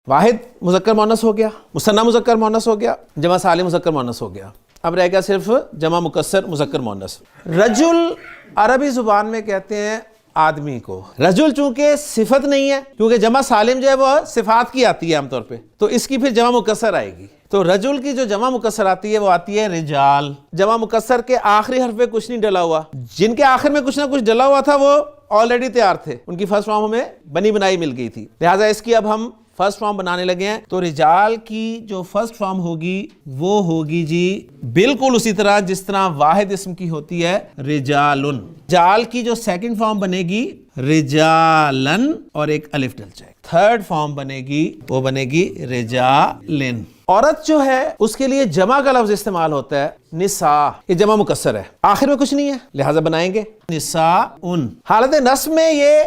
واحد مذکر مؤنث ہو گیا، مثنیٰ مذکر مؤنث ہو گیا، جمع سالم مذکر مؤنث ہو گیا، اب رہ گیا صرف جمع مکسر مذکر مؤنث۔ رجل عربی زبان میں کہتے ہیں آدمی کو، رجل چونکہ صفت نہیں ہے، کیونکہ جمع سالم جو ہے وہ صفات کی آتی ہے عام طور پہ، تو اس کی پھر جمع مکسر آئے گی، تو رجل کی جو جمع مکسر آتی ہے وہ آتی ہے رجال۔ جمع مکسر کے آخری حرف پہ کچھ نہیں ڈلا ہوا، جن کے آخر میں کچھ نہ کچھ ڈلا ہوا تھا وہ آلریڈی تیار تھے، ان کی فرسٹ فارم ہمیں بنی بنائی مل گئی تھی، لہٰذا اس کی اب ہم فرسٹ فارم بنانے لگے ہیں۔ تو رجال کی جو فرسٹ فارم ہوگی وہ ہوگی جی بالکل اسی طرح جس طرح واحد اسم کی ہوتی ہے رجالن۔ رجال کی جو سیکنڈ فارم بنے گی رجالن اور ایک الف ڈل جائے گا، تھرڈ فارم بنے گی وہ بنے گی رجالن۔ عورت جو ہے اس کے لیے جمع کا لفظ استعمال ہوتا ہے نساء، یہ جمع مکسر ہے، آخر میں کچھ نہیں ہے لہٰذا بنائیں گے نساءن۔ حالت نصب میں یہ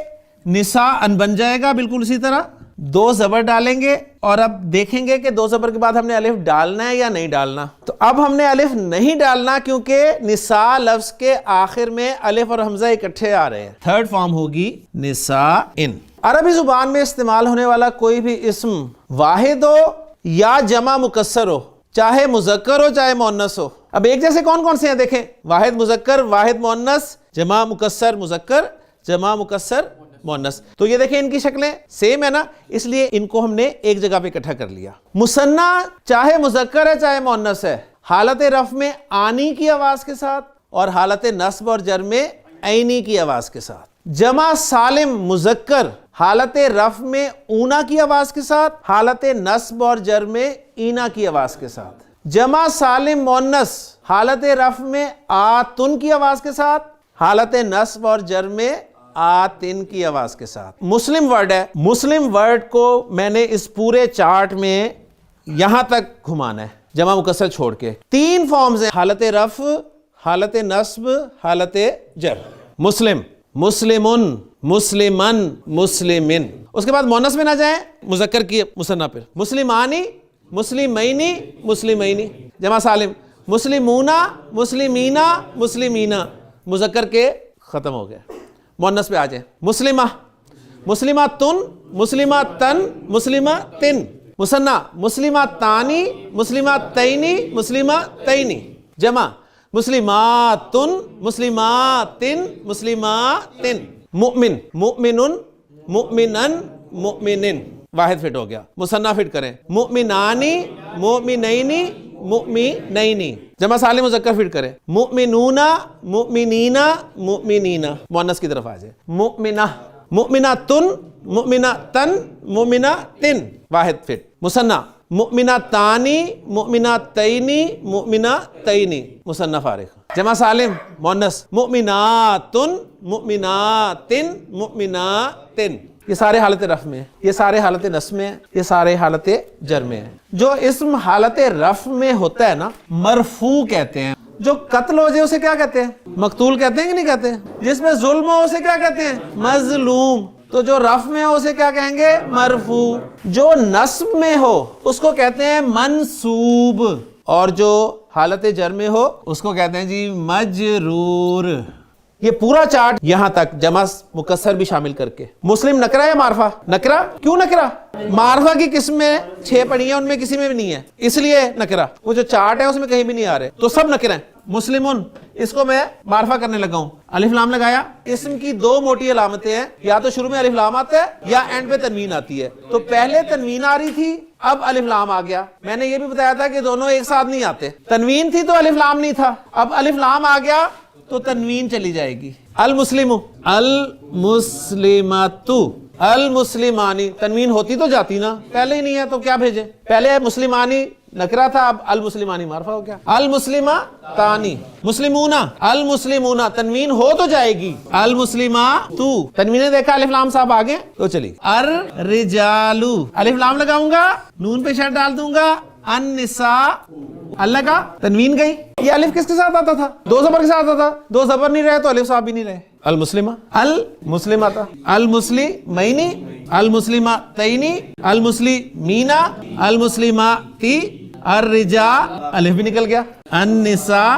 نساءن بن جائے گا بالکل اسی طرح، دو زبر ڈالیں گے اور اب دیکھیں گے کہ دو زبر کے بعد ہم نے الف ڈالنا ہے یا نہیں ڈالنا، تو اب ہم نے الف نہیں ڈالنا کیونکہ نساء لفظ کے آخر میں الف اور حمزہ اکٹھے آ رہے ہیں، تھرڈ فارم ہوگی نساءن۔ عربی زبان میں استعمال ہونے والا کوئی بھی اسم واحد ہو یا جمع مکسر ہو، چاہے مذکر ہو چاہے مؤنث ہو، اب ایک جیسے کون کون سے ہیں دیکھیں، واحد مذکر واحد مؤنث، جمع مکسر مذکر جمع مکسر مؤنث، تو یہ دیکھیں ان کی شکلیں سیم ہے نا، اس لیے ان کو ہم نے ایک جگہ پہ اکٹھا کر لیا۔ مثنیٰ چاہے مذکر ہے چاہے مؤنث ہے، حالت رفع میں آنی کی آواز کے ساتھ اور حالت نصب اور جر میں عینی کی آواز کے ساتھ۔ جمع سالم مذکر حالت رفع میں اونا کی آواز کے ساتھ، حالت نصب اور جر میں اینا کی آواز کے ساتھ۔ جمع سالم مؤنث حالت رفع میں آتن کی آواز کے ساتھ، حالت نصب اور جر میں آتن کی آواز کے ساتھ۔ مسلم ورڈ ہے، مسلم ورڈ کو میں نے اس پورے چارٹ میں یہاں تک گھمانا ہے جمع مکسر چھوڑ کے۔ تین فارمز ہیں، حالت رفع، حالت نصب، حالت جر۔ مسلم، مسلمن، مسلمن، مسلمن، اس کے بعد مؤنث میں نہ جائیں، مذکر کی مثنیٰ پر، مسلمانی، مسلمینی، مسلمینی۔ جمع سالم مسلمونا، مسلمینا، مسلمینا، مذکر کے ختم ہو گئے، مؤنث پہ آ جائیں، مسلمہ، مسلماتن، مسلماتن، مسلماتن۔ مثنیٰ مسلماتانی، مسلماتینی، مسلماتینی۔ جمع مسلماتن، مسلماتن، مسلماتن۔ مؤمن، مؤمنن، مؤمنن، مؤمنن، واحد فٹ ہو گیا۔ مثنیٰ فٹ کریں، مؤمنانی، مؤمنینی، مؤمنینی۔ جمع سالم مذکر فٹ کریں، مؤمنونا، مؤمنینا، مؤمنینا، مؤنث کی طرف آ جائے، مؤمنہ، مؤمناتن، مؤمناتن، مؤمناتن، واحد فٹ۔ مثنیٰ مؤمناتانی، مؤمناتینی، مؤمناتینی، مثنیٰ فارغ۔ جمع سالم مؤنث مؤمناتن، مؤمناتن، مؤمناتن۔ یہ سارے حالت رفع میں ہیں، یہ سارے حالت نصب میں ہیں، یہ سارے حالت جر میں ہیں۔ جو اسم حالت رفع میں ہوتا ہے نا مرفوع کہتے ہیں، جو قتل ہو جائے اسے کیا کہتے ہیں؟ مقتول کہتے ہیں کہ نہیں کہتے ہیں؟ جس میں ظلم ہو اسے کیا کہتے ہیں؟ مظلوم۔ تو جو رفع میں ہو اسے کیا کہیں گے؟ مرفوع۔ جو نصب میں ہو اس کو کہتے ہیں منصوب، اور جو حالت جر میں ہو اس کو کہتے ہیں جی مجرور۔ یہ پورا چارٹ یہاں تک جمع مکسر بھی شامل کر کے۔ مسلم نکرہ یا معرفہ؟ نکرہ۔ کیوں نکرہ؟ معرفہ کی قسم میں 6 پڑھی ہیں، ان میں کسی میں بھی نہیں ہے، اس لیے نکرہ۔ وہ جو چارٹ ہے اس میں کہیں بھی نہیں آ رہے، تو سب نکرہ ہیں۔ مسلمون، اس کو میں معرفہ کرنے لگا ہوں، الف لام لگایا۔ اسم کی 2 موٹی علامتیں ہیں، یا تو شروع میں الف لام آتا ہے یا اینڈ پہ تنوین آتی ہے۔ تو پہلے تنوین آ رہی تھی، اب الف لام آ گیا۔ میں نے یہ بھی بتایا تھا کہ دونوں ایک ساتھ نہیں آتے، تنوین تھی تو الف لام نہیں تھا، اب الف لام آ گیا تو تنوین چلی جائے گی۔ المسلم، المسلمات، المسلمانی، تنوین ہوتی تو جاتی نا، پہلے ہی نہیں ہے تو کیا بھیجے؟ پہلے مسلمانی نکرہ تھا، اب المسلمانی معرفہ ہو گیا۔ المسلماتانی، مسلمونا، المسلمونا، تنوین ہو تو جائے گی۔ المسلماتو، تنوین دیکھا الف لام صاحب آگے تو چلی۔ الرجالو، الف لام لگاؤں گا، نون پہ شد ڈال دوں گا، النساء، اللہ کا تنوین گئی۔ یہ الف کس کے ساتھ آتا تھا؟ 2 زبر کے ساتھ آتا تھا، 2 زبر نہیں رہے تو الف صاحب بھی نہیں رہے۔ المسلمہ، المسلمات، المسلمینی، المسلمتینی، المسلمینا، المسلماتی، الرجال، الف بھی نکل گیا، النساء،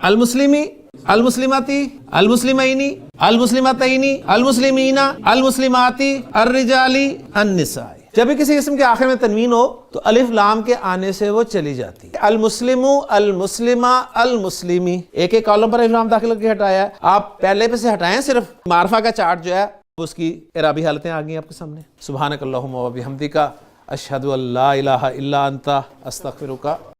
المسلمی، المسلماتی، المسلمینی، المسلمتینی، المسلمینا، المسلماتی، الرجالی، النساء۔ جب بھی کسی اسم کے آخر میں تنوین ہو تو الف لام کے آنے سے وہ چلی جاتی ہے. المسلم، المسلمہ، المسلمی، ایک ایک کالم پر الف لام داخل کر کے ہٹایا ہے. آپ پہلے پہ سے ہٹائیں، صرف معرفہ کا چارٹ جو ہے اس کی اعرابی حالتیں آ گئی آپ کے سامنے. سبحانک اللہم و بحمدک، اشہد ان لا الہ الا انت، استغفرک.